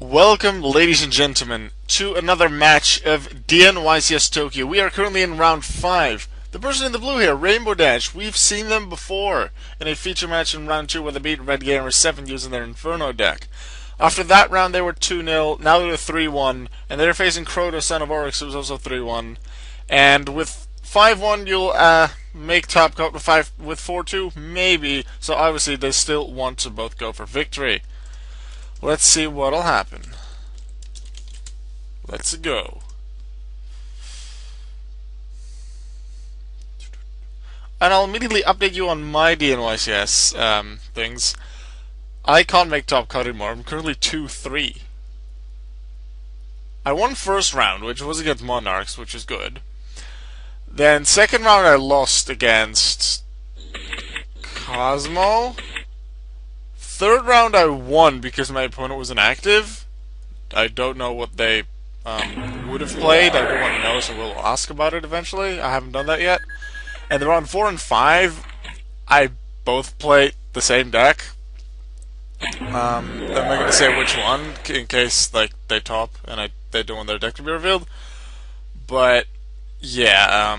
Welcome, ladies and gentlemen, to another match of DNYCS Tokyo. We are currently in round 5. The person in the blue here, Rainbow Dash, we've seen them before in a feature match in round 2 where they beat Red Gamer 7 using their Infernoid deck. After that round, they were 2-0, now they're 3-1, and they're facing Crota, Son of Oryx, who's also 3-1. And with 5-1, you'll make top cut with 4-2, maybe. So obviously, they still want to both go for victory. Let's see what'll happen. Let's go. And I'll immediately update you on my DNYCS things. I can't make top cut anymore. I'm currently 2-3. I won first round, which was against Monarchs, which is good. Then second round I lost against Cosmo. Third round I won because my opponent was inactive. I don't know what they would have played. I don't want to know, so we'll ask about it eventually. I haven't done that yet. And then round 4 and 5, I both played the same deck. I'm not going to say which one in case they top and they don't want their deck to be revealed. But yeah,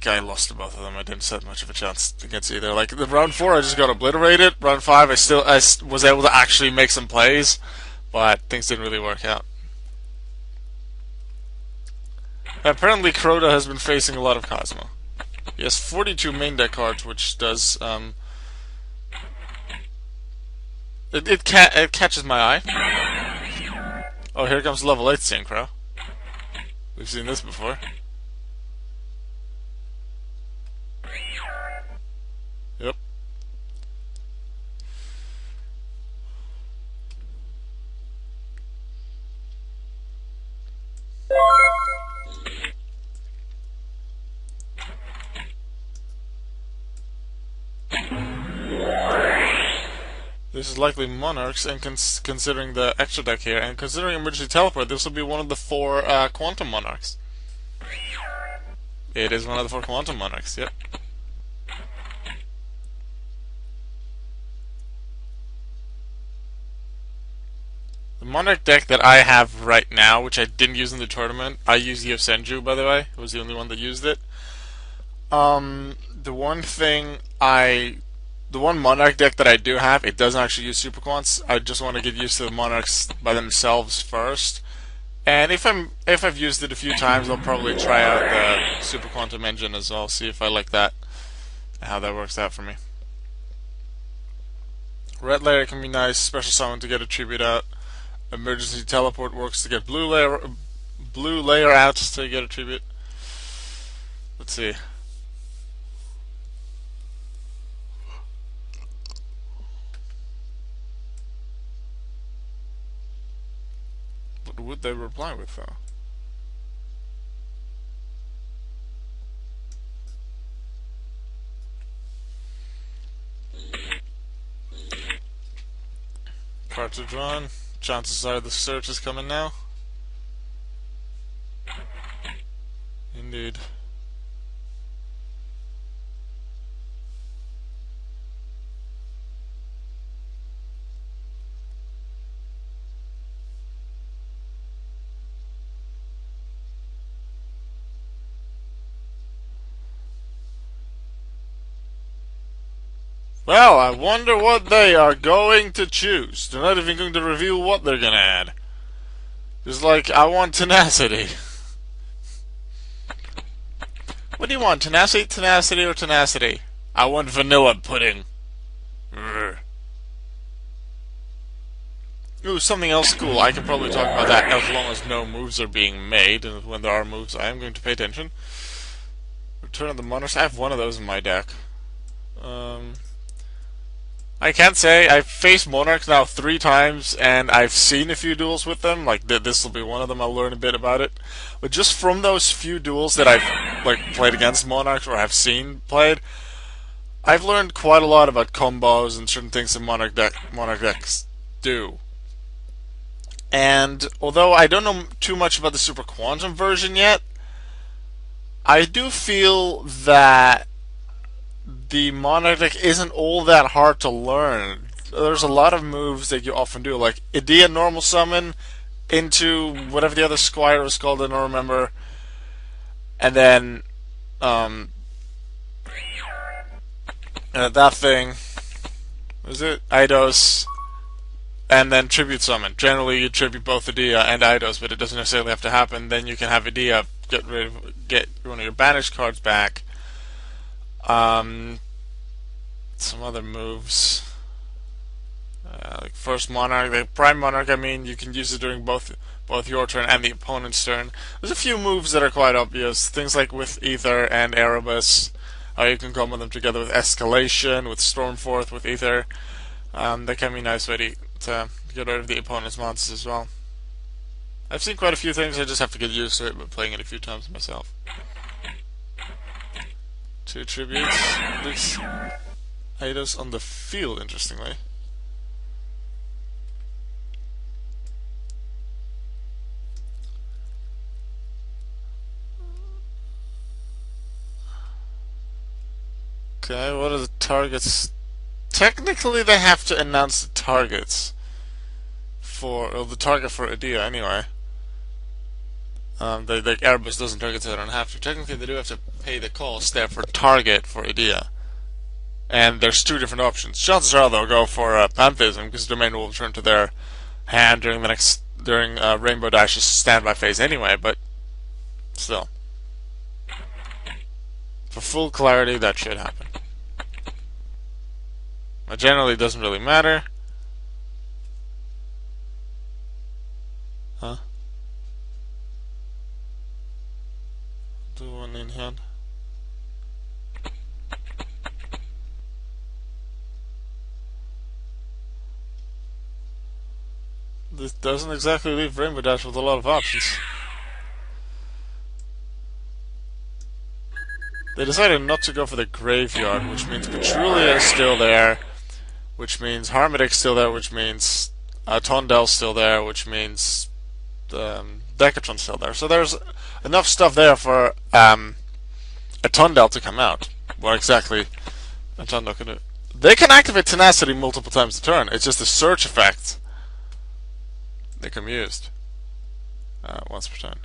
I lost to both of them. I didn't stand much of a chance against either. Like the round 4, I just got obliterated. Round 5, I was able to actually make some plays, but things didn't really work out. Apparently, Crota has been facing a lot of Cosmo. He has 42 main deck cards, which does it catches my eye. Oh, here comes level 8 Synchro. We've seen this before. Yep. This is likely Monarchs, and considering the extra deck here, and considering Emergency Teleport, this will be one of the 4 Quantum Monarchs. It is one of the 4 Quantum Monarchs, yep. The Monarch deck that I have right now, which I didn't use in the tournament, I used Yosenju, by the way. It was the only one that used it. The one Monarch deck that I do have, it doesn't actually use Super Quants. I just want to get used to the Monarchs by themselves first. And if I've used it a few times, I'll probably try out the Super Quantum engine as well, see if I like that, and how that works out for me. Red layer can be nice, special summon to get a tribute out. Emergency Teleport works to get blue layer out to get a tribute. Let's see. What would they reply with, though? Cards are drawn. Chances are the search is coming now. Indeed. Well, I wonder what they are going to choose. They're not even going to reveal what they're going to add. Just like, I want tenacity. What do you want? Tenacity, tenacity, or tenacity? I want vanilla pudding. Urgh. Ooh, something else cool. I can probably talk about that as long as no moves are being made. And when there are moves, I am going to pay attention. Return of the Monarchs. I have one of those in my deck. I can't say. I've faced Monarchs now 3 times, and I've seen a few duels with them. Like, this will be one of them. I'll learn a bit about it. But just from those few duels that I've played against Monarchs or have seen played, I've learned quite a lot about combos and certain things that Monarch decks do. And although I don't know too much about the Super Quantum version yet, I do feel that the Monarch deck isn't all that hard to learn. there's a lot of moves that you often do, like Idea normal summon into whatever the other squire was called, I don't remember, and then that thing was it Eidos, and then tribute summon. Generally, you tribute both Idea and Eidos, but it doesn't necessarily have to happen. Then you can have Idea get one of your banished cards back. Some other moves. Like first Monarch, the Prime Monarch, I mean, you can use it during both your turn and the opponent's turn. There's a few moves that are quite obvious. Things like with Ether and Erebus. You can combo them together with Escalation, with Stormforth, with Ether. That can be a nice way to get rid of the opponent's monsters as well. I've seen quite a few things, I just have to get used to it by playing it a few times myself. 2 tributes. This Eidos on the field, interestingly. Okay, what are the targets? Technically, they have to announce the targets or the target for Idea anyway. Erebus doesn't target, so they don't have to. Technically, they do have to pay the cost there for target for Idea. And there's 2 different options. Chances are they'll go for Pantheism because Domain will return to their hand during Rainbow Dash's standby phase anyway. But still, for full clarity, that should happen. It generally doesn't really matter. Huh? Do one in hand. This doesn't exactly leave Rainbow Dash with a lot of options. They decided not to go for the graveyard, which means Petrulia is still there, which means Harmodic's still there, which means Tondel's still there, which means Decatron's still there. So there's enough stuff there for a Tondel to come out. What exactly a Tondel can do? They can activate Tenacity multiple times a turn. It's just a search effect that can be used once per turn.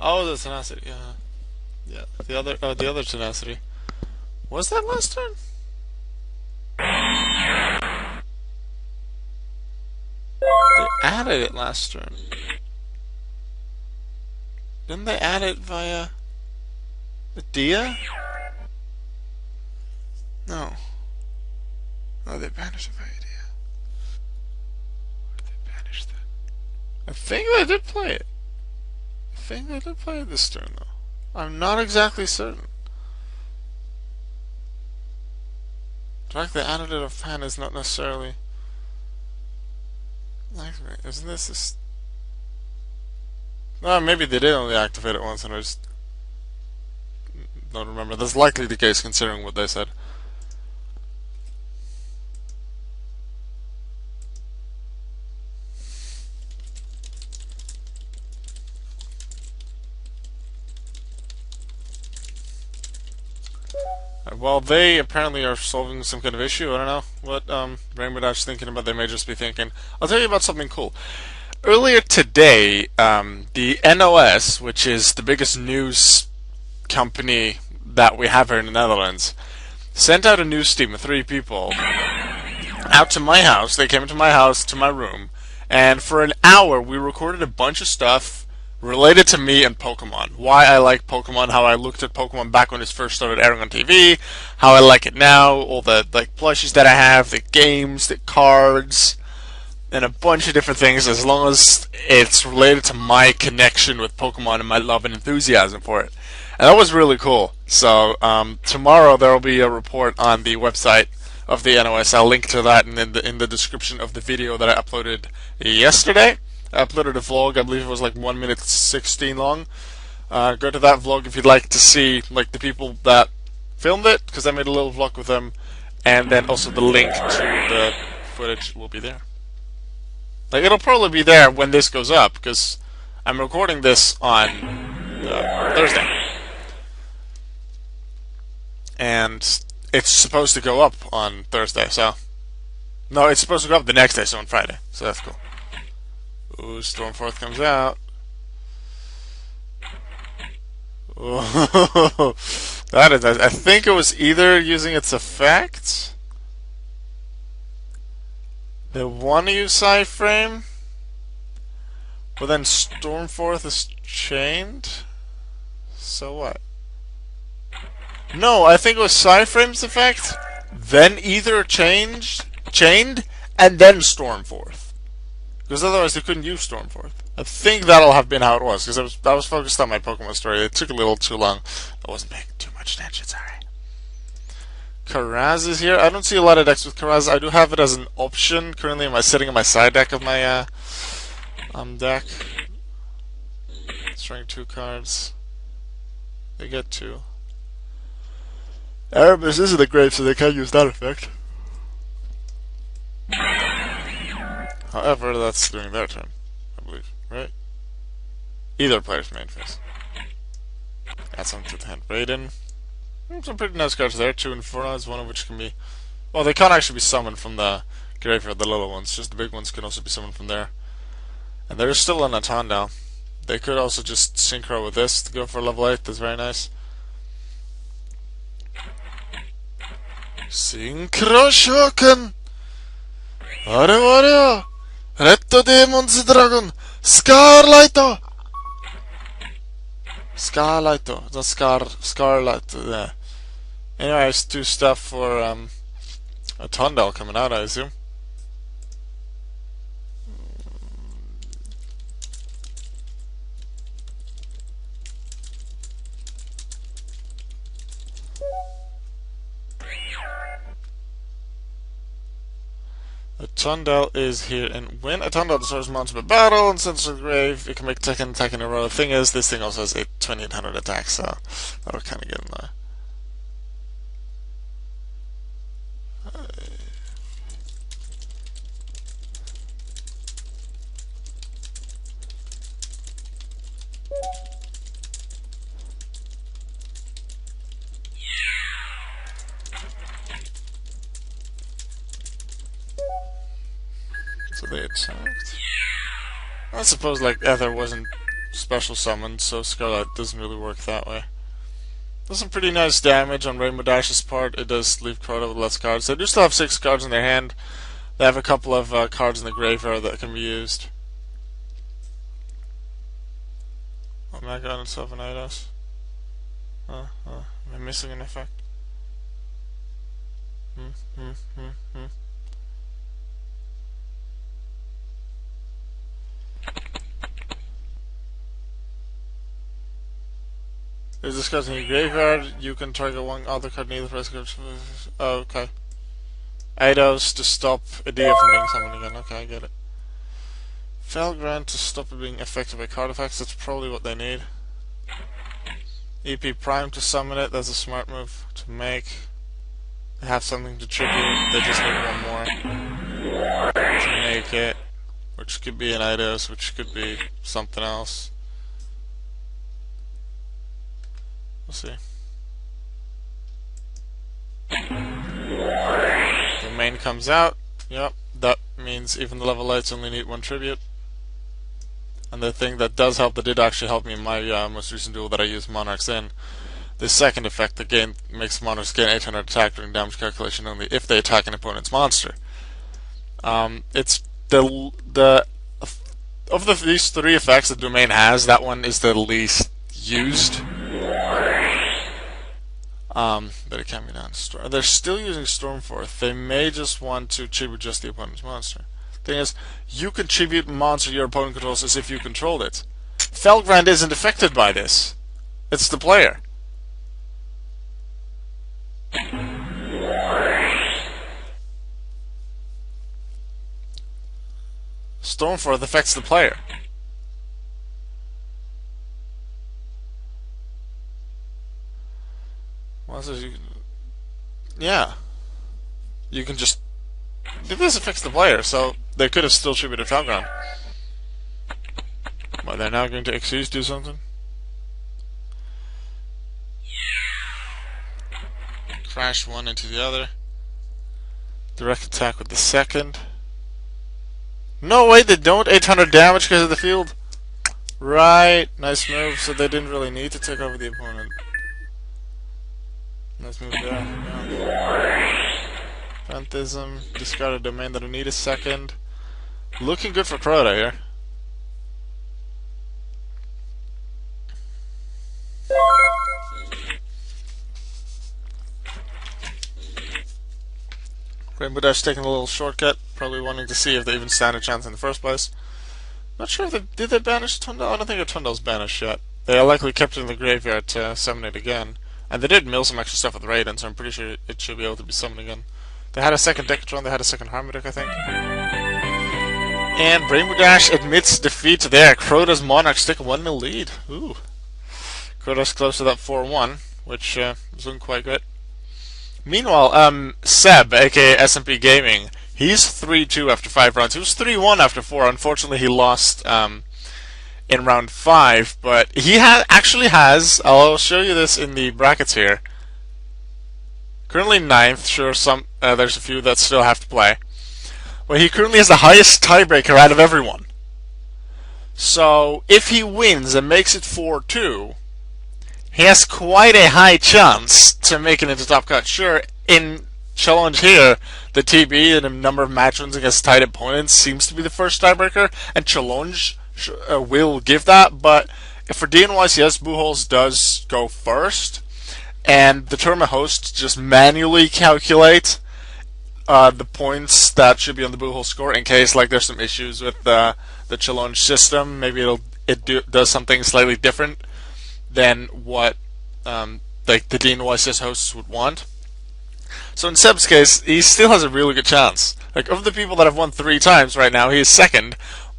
Oh, the Tenacity, yeah. The other Tenacity. Was that last turn? They added it last turn. Didn't they add it via Dia? No. No, they banished it via Dia. Where did they banish that? I think they did play it. I think they did play it this turn, though. I'm not exactly certain. The fact they added it offhand is not necessarily... Isn't this... No, maybe they did only activate it once and I just don't remember. That's likely the case considering what they said. Well, they apparently are solving some kind of issue. I don't know what Rainbow Dash is thinking about. They may just be thinking. I'll tell you about something cool. Earlier today, the NOS, which is the biggest news company that we have here in the Netherlands, sent out a news team of 3 people out to my house. They came into my house, to my room, and for an hour we recorded a bunch of stuff related to me and Pokemon. Why I like Pokemon, how I looked at Pokemon back when it first started airing on TV, how I like it now, all the plushies that I have, the games, the cards, and a bunch of different things, as long as it's related to my connection with Pokemon and my love and enthusiasm for it. And that was really cool. So tomorrow there will be a report on the website of the NOS. I'll link to that in the description of the video that I uploaded yesterday. I uploaded a vlog, I believe it was like 1 minute 16 long. Go to that vlog if you'd like to see the people that filmed it, because I made a little vlog with them, and then also the link to the footage will be there. Like, it'll probably be there when this goes up, because I'm recording this on Thursday. And it's supposed to go up on Thursday, so... No, it's supposed to go up the next day, so on Friday. So that's cool. Ooh, Stormforth comes out. Ooh, that is... I think it was either using its effect... They want to use Psy-Frame, but then Stormforth is chained? So what? No, I think it was Psy-Frame's effect, then either chained, and then Stormforth. Because otherwise they couldn't use Stormforth. I think that'll have been how it was, because I was focused on my Pokemon story. It took a little too long. I wasn't paying too much attention, sorry. Karaz is here. I don't see a lot of decks with Karaz. I do have it as an option. Currently, sitting in my side deck of my deck. It's drawing 2 cards. They get 2. Erebus is in the grave, so they can't use that effect. However, that's during their turn, I believe, right? Either player's main phase. Add something to the hand. Raiden. Some pretty nice cards there. 2 Infernoids, one of which can be... Well, they can't actually be summoned from the graveyard, the little ones. Just the big ones can also be summoned from there. And there's still an Atondal. They could also just synchro with this to go for level 8. That's very nice. Synchro Shoken! Wario! Retto Demon's Dragon! Scarlight! Scarlight, the Scarlet. Yeah. Anyways, 2 stuff for a Tondal coming out, I assume. A Tondal is here, and when a Tondal destroys a monster by battle and sends to the grave, it can make second attack in a row. The thing is, this thing also has a 2800 attack, so that'll kind of get in there. So they attacked. I suppose, like, Ether wasn't special summoned, so Scarlet doesn't really work that way. Does some pretty nice damage on Rainbow Dash's part. It does leave Crota with less cards. They do still have 6 cards in their hand. They have a couple of cards in the graveyard that can be used. Omega and Sylvanidos. Am I missing an effect? If this card's in your graveyard, you can target one other card in either place. Oh, okay. Eidos to stop Idea from being summoned again. Okay, I get it. Felgrant to stop it being affected by card effects. That's probably what they need. EP Prime to summon it. That's a smart move to make. They have something to tribute. They just need one more to make it. Which could be an Eidos, which could be something else. We'll see. The main comes out. Yep, that means even the level 8s only need 1 tribute. And the thing that does help, that did actually help me in my most recent duel that I used Monarchs in, the second effect that makes Monarchs gain 800 attack during damage calculation only if they attack an opponent's monster. It's these 3 effects the domain has, that one is the least used. But it can be done. They're still using Stormforth. They may just want to tribute just the opponent's monster. Thing is, you can tribute monster your opponent controls as if you controlled it. Felgrand isn't affected by this. It's the player. Stormforth affects the player. Yeah. You can just This affects the player, so they could have still tributed top ground. But they're now going to excuse do something. Crash one into the other. Direct attack with the second. No, wait, they don't. 800 damage because of the field. Right, nice move. So they didn't really need to take over the opponent. Nice move there. Yeah. Phantasm, discard a domain that'll need a second. Looking good for Crota here. Rainbow Dash taking a little shortcut, probably wanting to see if they even stand a chance in the first place. Not sure if did they banish Tundle? I don't think Tundle's banished yet. They likely kept it in the graveyard to summon it again. And they did mill some extra stuff with Raiden, so I'm pretty sure it should be able to be summoned again. They had a second Decatron, they had a second Harmonic, I think. And Rainbow Dash admits defeat there. Crota's Monarch stick a 1-0 lead. Ooh. Crota's close to that 4-1, which was looking quite good. Meanwhile, Seb, aka SMP Gaming, he's 3-2 after 5 rounds. He was 3-1 after 4. Unfortunately, he lost in round 5, but he actually has, I'll show you this in the brackets here. Currently 9th, sure, there's a few that still have to play. But he currently has the highest tiebreaker out of everyone. So, if he wins and makes it 4-2, he has quite a high chance to make it into top cut. Sure, in challenge here, the TB and the number of match wins against tight opponents seems to be the first tiebreaker, and challenge will give that. But for DNYCS, Buchholz does go first, and the tournament host just manually calculate the points that should be on the Buchholz score in case like there's some issues with the challenge system. Maybe it does something slightly different than what like the DNYCS hosts would want. So in Seb's case, he still has a really good chance. Like, of the people that have won 3 times right now, he is second,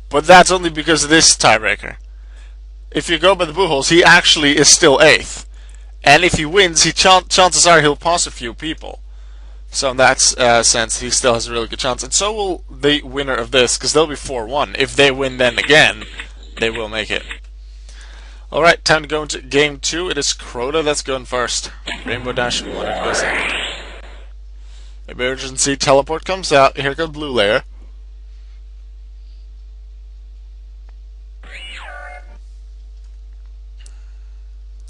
but that's only because of this tiebreaker. If you go by the Buchholz, he actually is still 8th. And if he wins, chances are he'll pass a few people. So in that sense, he still has a really good chance. And so will the winner of this, because they'll be 4-1. If they win then again, they will make it. Alright, time to go into game 2. It is Crota that's going first. Rainbow Dash Monarch goes second. Emergency teleport comes out. Here comes blue layer.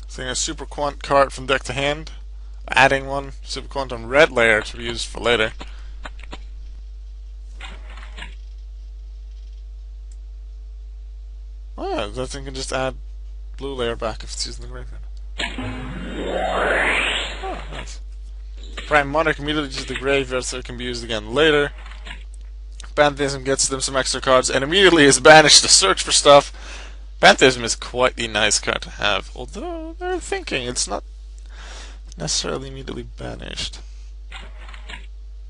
Seeing a Super Quant card from deck to hand. Adding one Super Quant on red layer to be used for later. Oh, that thing can just add blue layer back if it's used in the graveyard. Oh, nice. Prime Monarch immediately uses the graveyard so it can be used again later. Pantheism gets them some extra cards and immediately is banished to search for stuff. Pantheism is quite the nice card to have, although they're thinking it's not necessarily immediately banished.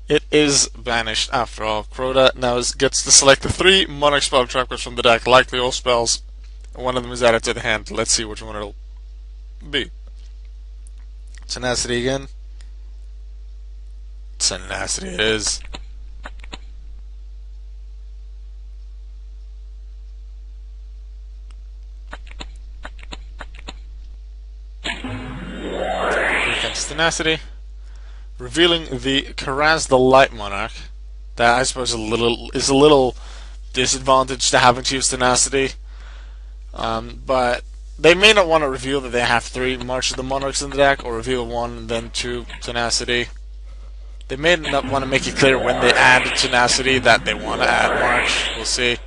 It is banished after all. Crota now gets to select the 3 Monarch spell trackers from the deck, likely all spells. One of them is added to the hand. Let's see which one it'll be. Tenacity again. Tenacity it is. Against Tenacity. Revealing the Karaz the Light Monarch. That I suppose is a little disadvantage to having to use Tenacity. But they may not want to reveal that they have 3 March of the Monarchs in the deck, or reveal 1 and then 2 Tenacity. They may not want to make it clear when they add Tenacity that they want to add March. We'll see.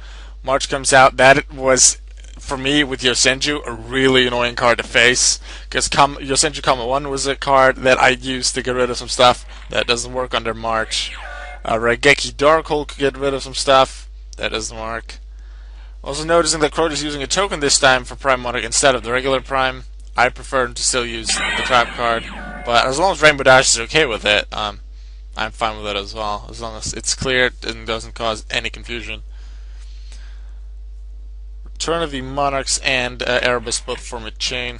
March comes out. That was, for me, with Yosenju, a really annoying card to face. Because Yosenju Kama 1 was a card that I used to get rid of some stuff that doesn't work under March. Raigeki Darkhold could get rid of some stuff that doesn't work. Also noticing that Crota is using a token this time for Prime Monarch instead of the regular Prime. I prefer him to still use the trap card, but as long as Rainbow Dash is okay with it, I'm fine with it as well, as long as it's clear and doesn't cause any confusion. Return of the Monarchs and Erebus both form a chain.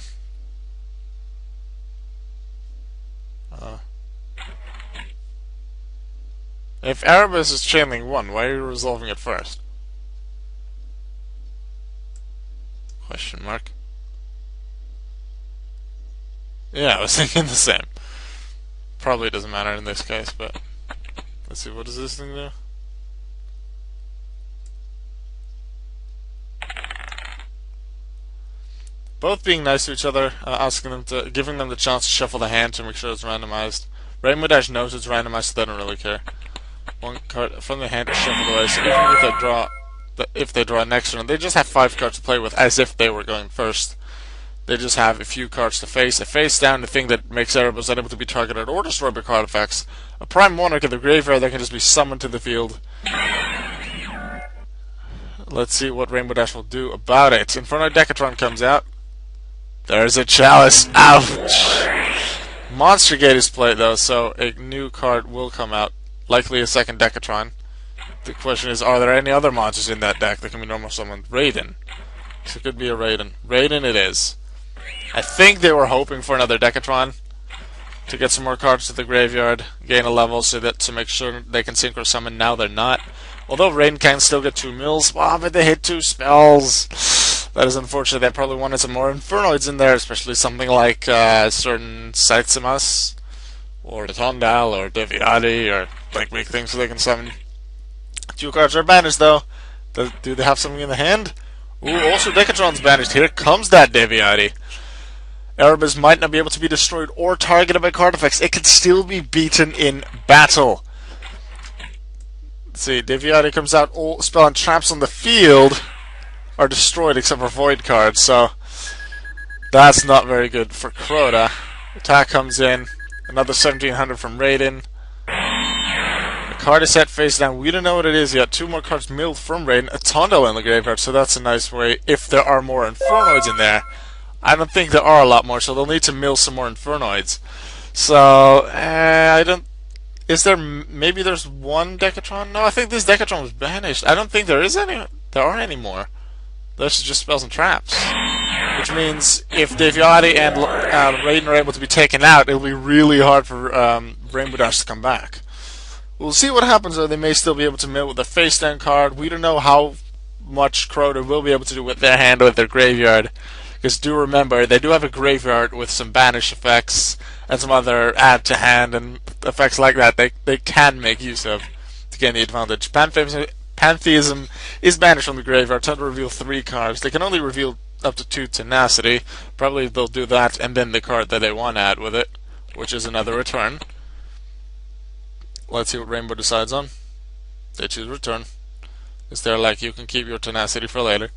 If Erebus is chaining 1, why are you resolving it first? Question mark. Yeah, I was thinking the same. Probably doesn't matter in this case, but let's see, what does this thing do? Both being nice to each other, giving them the chance to shuffle the hand to make sure it's randomized. Rainbow Dash knows it's randomized, so they don't really care. One card from the hand is shuffled away, so even if they draw next turn, they just have 5 cards to play with, as if they were going first. They just have a few cards to face. A face down, the thing that makes Erebus unable to be targeted or destroyed by card effects. A Prime Monarch in the graveyard that can just be summoned to the field. Let's see what Rainbow Dash will do about it. Infernoid Decatron comes out. There's a Chalice. Ouch! Monster Gate is played though, so a new card will come out. Likely a second Decatron. The question is, are there any other monsters in that deck that can be normal summoned? Raiden. So it could be a Raiden. Raiden it is. I think they were hoping for another Decatron to get some more cards to the graveyard, gain a level to make sure they can synchro summon. Now they're not. Although Raiden can still get 2 mills, wow, but they hit 2 spells. That is unfortunate. They probably wanted some more Infernoids in there, especially something like certain Saitsumas, or the Tondal, or Deviati, or like big things so they can summon. 2 cards are banished though. Do they have something in the hand? Ooh, also Decatron's banished. Here comes that Deviati. Erebus might not be able to be destroyed or targeted by card effects. It can still be beaten in battle. Let's see, Deviati comes out, all spell and traps on the field are destroyed except for void cards, so that's not very good for Crota. Attack comes in, another 1700 from Raiden. The card is set face down. We don't know what it is yet. 2 more cards milled from Raiden. A Tondal in the graveyard, so that's a nice way if there are more Infernoids in there. I don't think there are a lot more, so they'll need to mill some more Infernoids. So, I don't... Is there... Maybe there's one Decatron? No, I think this Decatron was banished. I don't think there is any... There are any more. Those are just spells and traps. Which means if Deviati and Raiden are able to be taken out, it'll be really hard for Rainbow Dash to come back. We'll see what happens though. They may still be able to mill with a face down card. We don't know how much Crota will be able to do with their hand or with their graveyard. Because do remember, they do have a graveyard with some banish effects and some other add to hand and effects like that they can make use of to gain the advantage. Pantheism is banished from the graveyard, time to reveal 3 cards. They can only reveal up to 2 Tenacity. Probably they'll do that and then the card that they want to add with it, which is another return. Let's see what Rainbow decides on. They choose return. Because they're like, you can keep your Tenacity for later.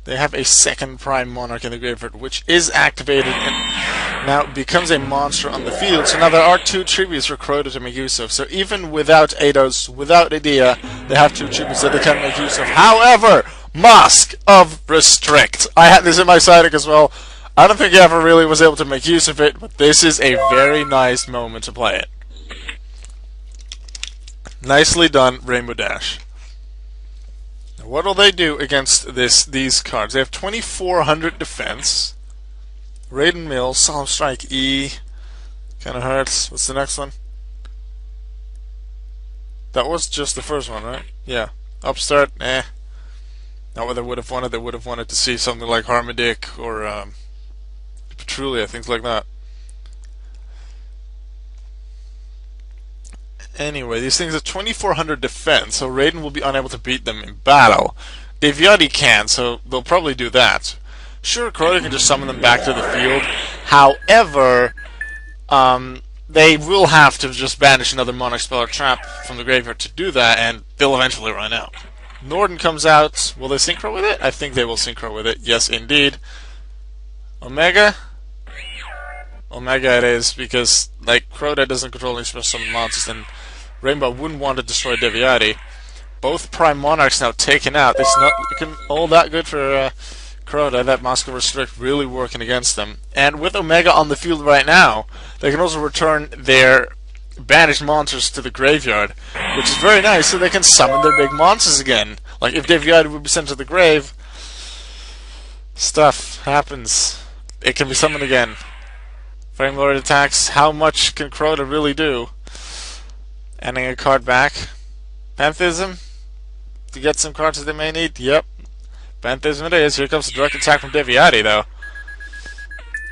They have a second Prime Monarch in the graveyard, which is activated and now becomes a monster on the field. So now there are 2 tributes for Crota to make use of. So even without Eidos, without Idea, they have 2 tributes that they can make use of. However, Mask of Restrict. I had this in my side deck as well. I don't think he ever really was able to make use of it, but this is a very nice moment to play it. Nicely done, Rainbow Dash. What will they do against these cards? They have 2400 defense. Raiden Mill, Solemn Strike E. Kinda hurts. What's the next one? That was just the first one, right? Yeah. Upstart, eh. Not what they would have wanted. They would have wanted to see something like Harmadic or Petrulia, things like that. Anyway, these things have 2400 defense, so Raiden will be unable to beat them in battle. Deviati can, so they'll probably do that. Sure, Crota can just summon them back to the field. However, they will have to just banish another Monarch spell or trap from the graveyard to do that, and they'll eventually run out. Norden comes out. Will they synchro with it? I think they will synchro with it. Yes, indeed. Omega? Omega it is, because like Crota doesn't control any special summon monsters, and Rainbow wouldn't want to destroy Deviati. Both Prime Monarchs now taken out. It's not looking all that good for Crota. That Mask of Restrict really working against them. And with Omega on the field right now, they can also return their banish monsters to the graveyard, which is very nice, so they can summon their big monsters again. Like if Deviati would be sent to the grave, stuff happens. It can be summoned again. Flame Lord attacks. How much can Crota really do? Adding a card back. Pantheism? To get some cards that they may need? Yep. Pantheism it is. Here comes the direct attack from Deviati, though.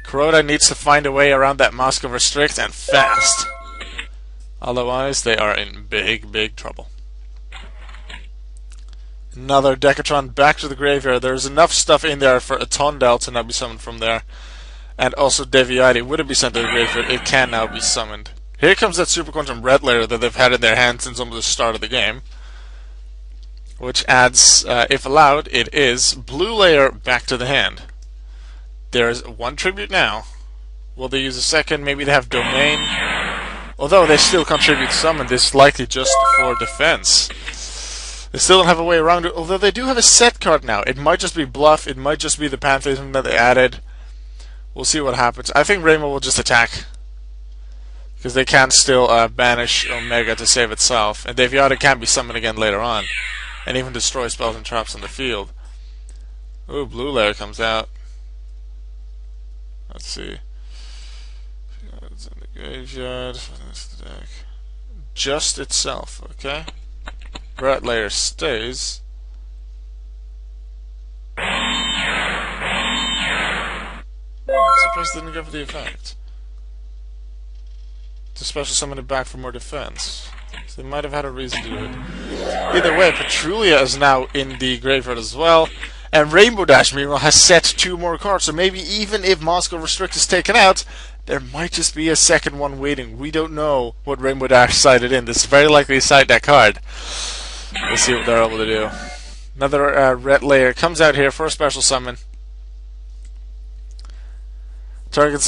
Crota needs to find a way around that Mask of Restrict, and fast. Otherwise, they are in big, big trouble. Another Decatron back to the graveyard. There's enough stuff in there for a Tondel to now be summoned from there. And also Deviati would it be sent to the graveyard, it can now be summoned. Here comes that Super Quantum Red Layer that they've had in their hand since almost the start of the game. Which adds, if allowed, it is Blue Layer back to the hand. There is one tribute now. Will they use a second? Maybe they have Domain. Although they still contribute summon, this is likely just for defense. They still don't have a way around it, although they do have a set card now. It might just be Bluff, it might just be the Pantheism that they added. We'll see what happens. I think Rainbow will just attack. Because they can still banish Omega to save itself. And Deviata can be summoned again later on. And even destroy spells and traps on the field. Ooh, Blue Layer comes out. Let's see. It's in the graveyard. Just itself, okay? Red Layer stays. Surprised they didn't go for the effect. To special summon it back for more defense. So they might have had a reason to do it. Either way, Petrulia is now in the graveyard as well. And Rainbow Dash, meanwhile, has set 2 more cards. So maybe even if Moscow Restrict is taken out, there might just be a second one waiting. We don't know what Rainbow Dash sided in. This is very likely to side that card. We'll see what they're able to do. Another Red Layer comes out here for a special summon. Targets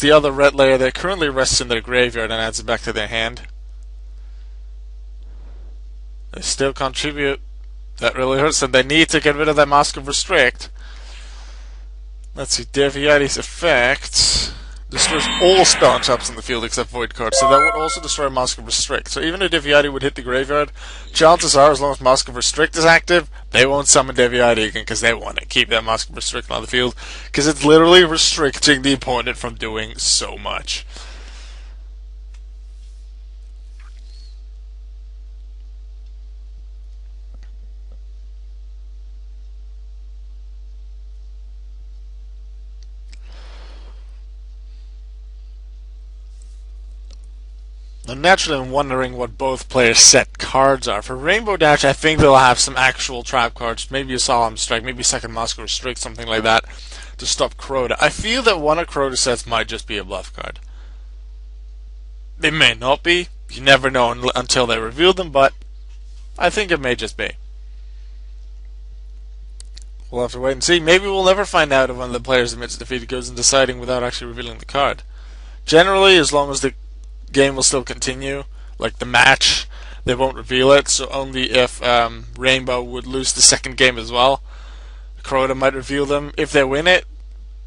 the other Red Layer that currently rests in their graveyard and adds it back to their hand. They still contribute. That really hurts them. They need to get rid of that Mask of Restrict. Let's see, Deviati's effect destroys all spell and traps in the field except Void cards, so that would also destroy Mask of Restrict. So even if Deviati would hit the graveyard, chances are, as long as Mask of Restrict is active, they won't summon Deviati again because they want to keep that Mask of Restrict on the field because it's literally restricting the opponent from doing so much. Now, naturally, I'm wondering what both players' set cards are. For Rainbow Dash, I think they'll have some actual trap cards, maybe a Solemn Strike, maybe second Mask of Restrict, something like that, to stop Crota. I feel that one of Crota's sets might just be a bluff card. It may not be. You never know until they reveal them, but I think it may just be. We'll have to wait and see. Maybe we'll never find out if one of the players admits defeat goes in deciding without actually revealing the card. Generally, as long as the game will still continue, like the match, they won't reveal it, so only if Rainbow would lose the second game as well, Crota might reveal them. If they win it,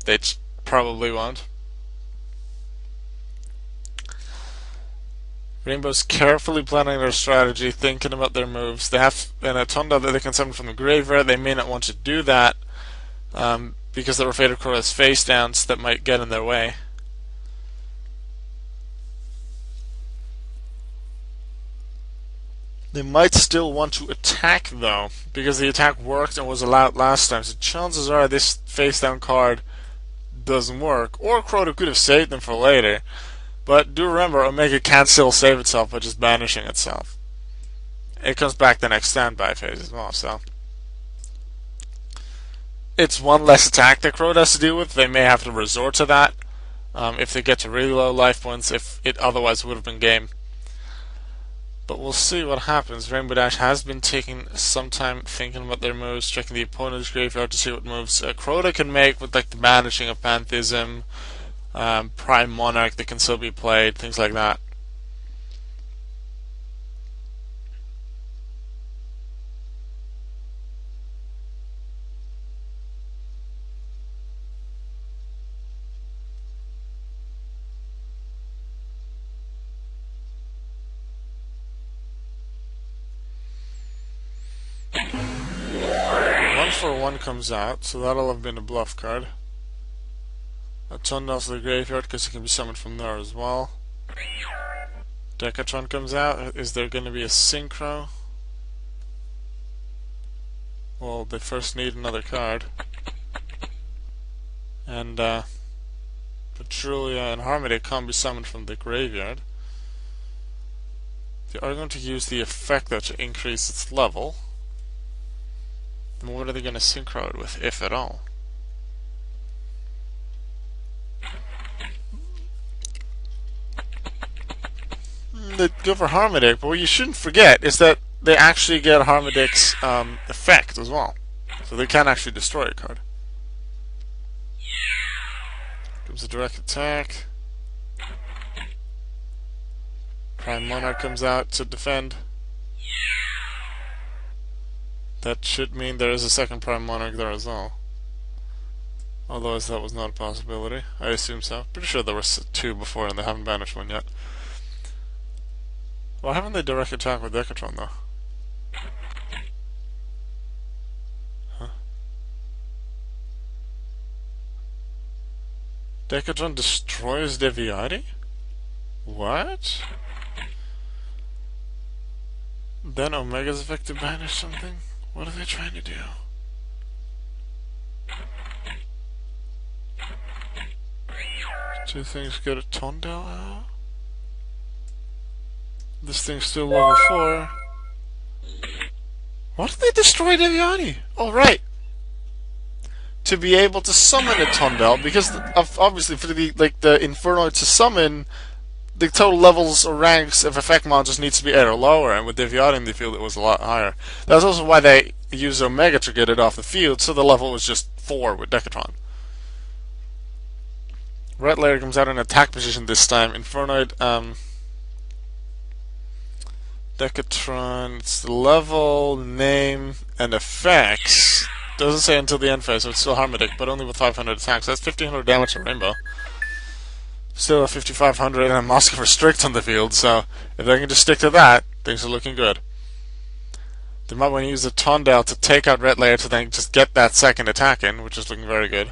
they probably won't. Rainbow's carefully planning their strategy, thinking about their moves. They have an Atonda that they can summon from the graveyard. They may not want to do that because they're afraid of Crota's face downs that might get in their way. They might still want to attack, though, because the attack worked and was allowed last time, so chances are this face-down card doesn't work. Or Crota could have saved them for later. But do remember, Omega can still save itself by just banishing itself. It comes back the next standby phase as well, so it's one less attack that Crota has to deal with. They may have to resort to that if they get to really low life points, if it otherwise would have been game. But we'll see what happens. Rainbow Dash has been taking some time thinking about their moves, checking the opponent's graveyard to see what moves Crota can make with like the banishing of Pantheism, Prime Monarch that can still be played, things like that. for 1 comes out, so that'll have been a bluff card. A Tundel to the graveyard because it can be summoned from there as well. Decatron comes out. Is there going to be a Synchro? Well, they first need another card. And Petrulia and Harmony can't be summoned from the graveyard. They are going to use the effect though to increase its level. And what are they going to synchro it with, if at all? They go for Harmodic, but what you shouldn't forget is that they actually get Harmodic's effect as well. So they can actually destroy a card. Comes a direct attack. Prime Monarch comes out to defend. That should mean there is a second Prime Monarch there as well. Otherwise that was not a possibility. I assume so. Pretty sure there were 2 before and they haven't banished one yet. Why haven't they direct attack with Decatron though? Huh. Decatron destroys Deviati? What? Then Omega's effect to banish something? What are they trying to do? Two things get a Tundel out? This thing's still level 4. Why did they destroy Deviati? Oh, right. To be able to summon a Tundel, because obviously for the Infernoid to summon, the total levels or ranks of effect monsters needs to be 8 or lower, and with Deviati in the field it was a lot higher. That's also why they used Omega to get it off the field, so the level was just 4 with Decatron. Red Layer comes out in attack position this time. Infernoid, Decatron, it's the level, name, and effects. Doesn't say until the end phase, so it's still Harmodic, but only with 500 attacks. That's 1500 damage to Rainbow. Still a 5500 and a Moscow Restrict on the field, so if they can just stick to that, things are looking good. They might want to use a Tundel to take out Red Layer to then just get that second attack in, which is looking very good.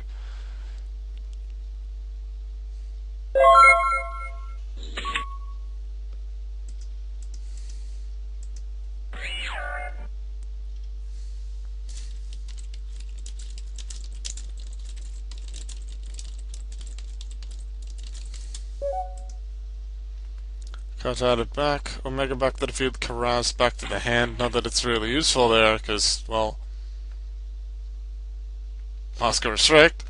Cards added back, Omega back to the field, Karaz back to the hand. Not that it's really useful there, because, well, Moscow Restrict.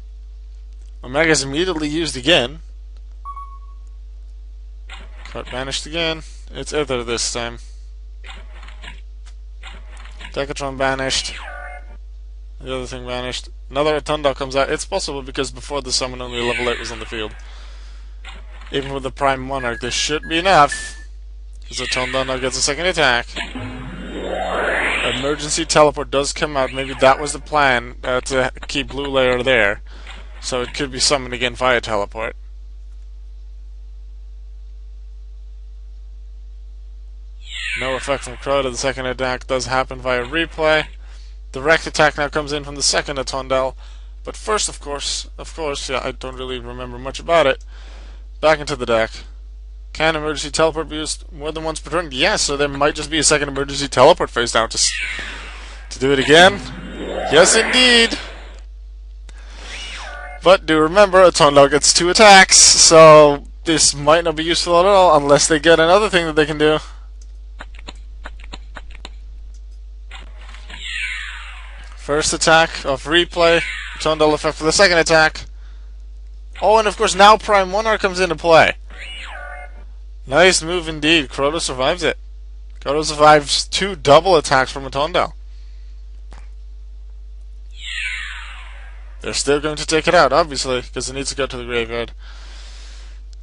Omega's immediately used again. Card banished again. It's Ether this time. Decatron banished. The other thing vanished. Another Tundel comes out. It's possible because before the summon only level 8 was on the field. Even with the Prime Monarch, this should be enough. Because the Tundel now gets a second attack. Emergency Teleport does come out. Maybe that was the plan, to keep Blue Layer there. So it could be summoned again via Teleport. No effect from Crota. The second attack does happen via replay. Direct attack now comes in from the second Tundel. But first, of course, yeah, I don't really remember much about it. Back into the deck. Can emergency teleport be used more than once per turn? Yes, so there might just be a second emergency teleport phase down to do it again. Yes, indeed. But do remember, a Tundel gets 2 attacks, so this might not be useful at all unless they get another thing that they can do. First attack of replay. Tundel effect for the second attack. Oh, and of course now Prime Monarch comes into play. Nice move indeed. Crota survives it. Crota survives 2 double attacks from a Tundel. They're still going to take it out, obviously, because it needs to go to the graveyard.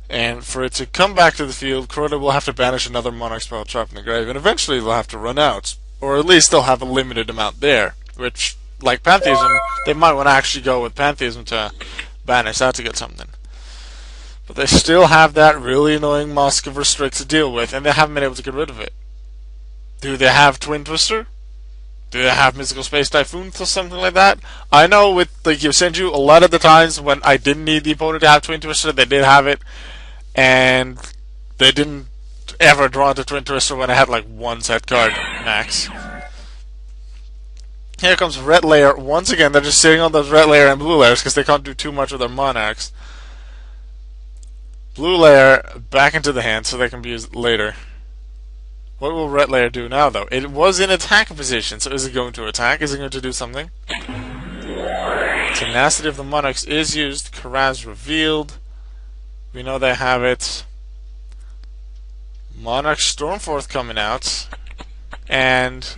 And for it to come back to the field, Crota will have to banish another Monarch spell trapped in the grave, and eventually they'll have to run out. Or at least they'll have a limited amount there, which, like Pantheism, they might want to actually go with Pantheism to banish that to get something. But they still have that really annoying Moscow Restrict to deal with, and they haven't been able to get rid of it. Do they have Twin Twister? Do they have Mystical Space Typhoon or something like that? I know with like Yosenju, a lot of the times when I didn't need the opponent to have Twin Twister, they did have it, and they didn't ever draw into Twin Twister when I had like one set card max. Here comes Red Layer. Once again, they're just sitting on those Red Layer and Blue Layers because they can't do too much with their Monarchs. Blue Layer back into the hand so they can be used later. What will Red Layer do now, though? It was in attack position, so is it going to attack? Is it going to do something? Tenacity of the Monarchs is used. Karaz revealed. We know they have it. Monarch Stormforth coming out. And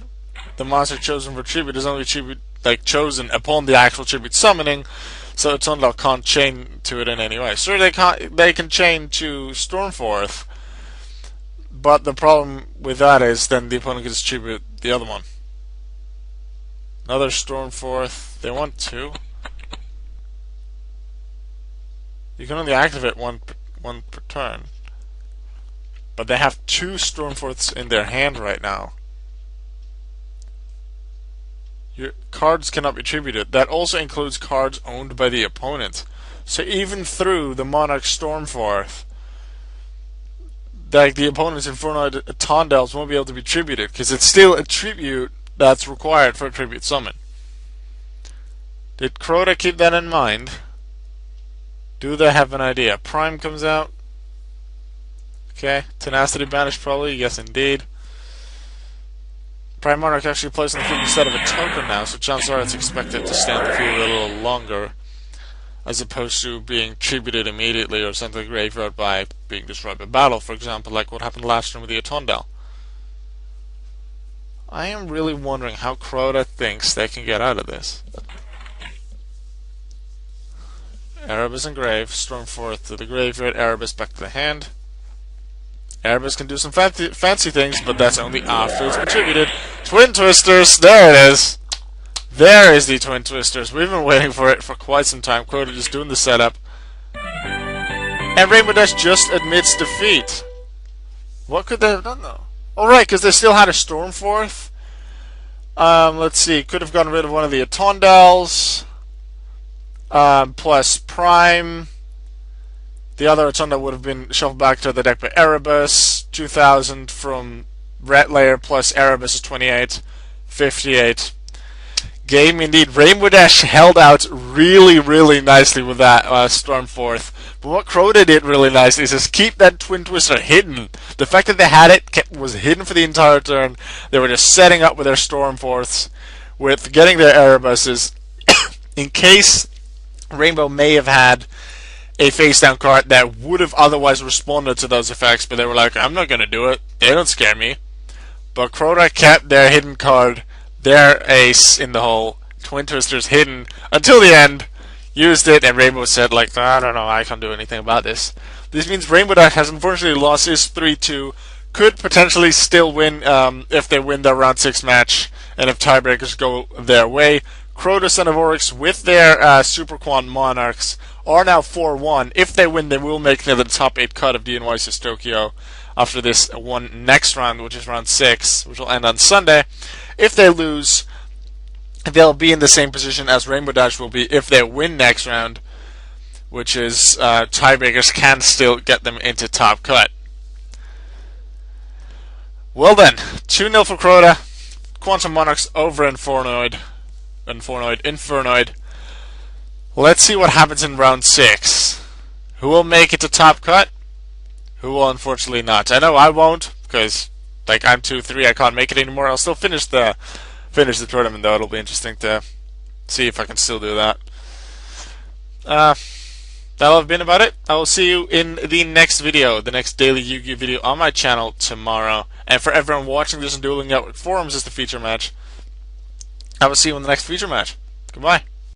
the monster chosen for tribute is only tribute, like, chosen upon the actual tribute summoning, so Etondal can't chain to it in any way. Sure, they can chain to Stormforth, but the problem with that is then the opponent gets tribute the other one. Another Stormforth. They want two. You can only activate one per turn, but they have two Stormforths in their hand right now. Your cards cannot be tributed. That also includes cards owned by the opponent. So even through the Monarch Stormforth, like the opponent's Infernoid Tondels won't be able to be tributed because it's still a tribute that's required for a tribute summon. Did Crota keep that in mind? Do they have an idea? Prime comes out. Okay, Tenacity banished probably. Yes, indeed. Prime Monarch actually plays on the field instead of a token now, so chances are it's expected to stay on the field a little longer, as opposed to being tributed immediately or sent to the graveyard by being destroyed by battle, for example, like what happened last turn with the Etondel. I am really wondering how Crota thinks they can get out of this. Erebus and Grave, Stormforth to the graveyard, Erebus back to the hand. Erebus can do some fancy things, but that's only after it's contributed. Twin Twisters, there it is. There is the Twin Twisters. We've been waiting for it for quite some time. Crota just doing the setup. And Rainbow Dash just admits defeat. What could they have done, though? Alright, because they still had a Stormforth. Let's see. Could have gotten rid of one of the Etondels. Plus Prime. The other Etondel would have been shuffled back to the deck by Erebus. 2,000 from Red Layer plus Erebus is 28. 58. Game indeed. Rainbow Dash held out really, really nicely with that Stormforth. But what Crota did really nicely is just keep that Twin Twister hidden. The fact that they had it was hidden for the entire turn. They were just setting up with their Stormforths, with getting their Erebuses, in case Rainbow may have had a face-down card that would have otherwise responded to those effects, but they were like, I'm not going to do it. They don't scare me. But Crota kept their hidden card, their ace in the hole, Twin Twisters hidden, until the end, used it, and Rainbow said, like, I don't know, I can't do anything about this. This means Rainbow Dash has unfortunately lost his 3-2, could potentially still win if they win their round 6 match, and if tiebreakers go their way. Crota, Son of Oryx, with their Super Quan Monarchs, are now 4-1. If they win, they will make the top 8 cut of DNYCS Tokyo after this one next round, which is round 6, which will end on Sunday. If they lose, they'll be in the same position as Rainbow Dash will be if they win next round, which is tiebreakers can still get them into top cut. Well then, 2-0 for Crota. Quantum Monarchs over Infernoid. Let's see what happens in round 6. Who will make it to top cut? Who will unfortunately not? I know I won't, because like I'm 2-3, I can't make it anymore. I'll still finish the tournament though. It'll be interesting to see if I can still do that. That'll have been about it. I will see you in the next video, the next daily Yu-Gi-Oh video on my channel tomorrow. And for everyone watching this on Dueling Network forums as the feature match, I will see you in the next feature match. Goodbye.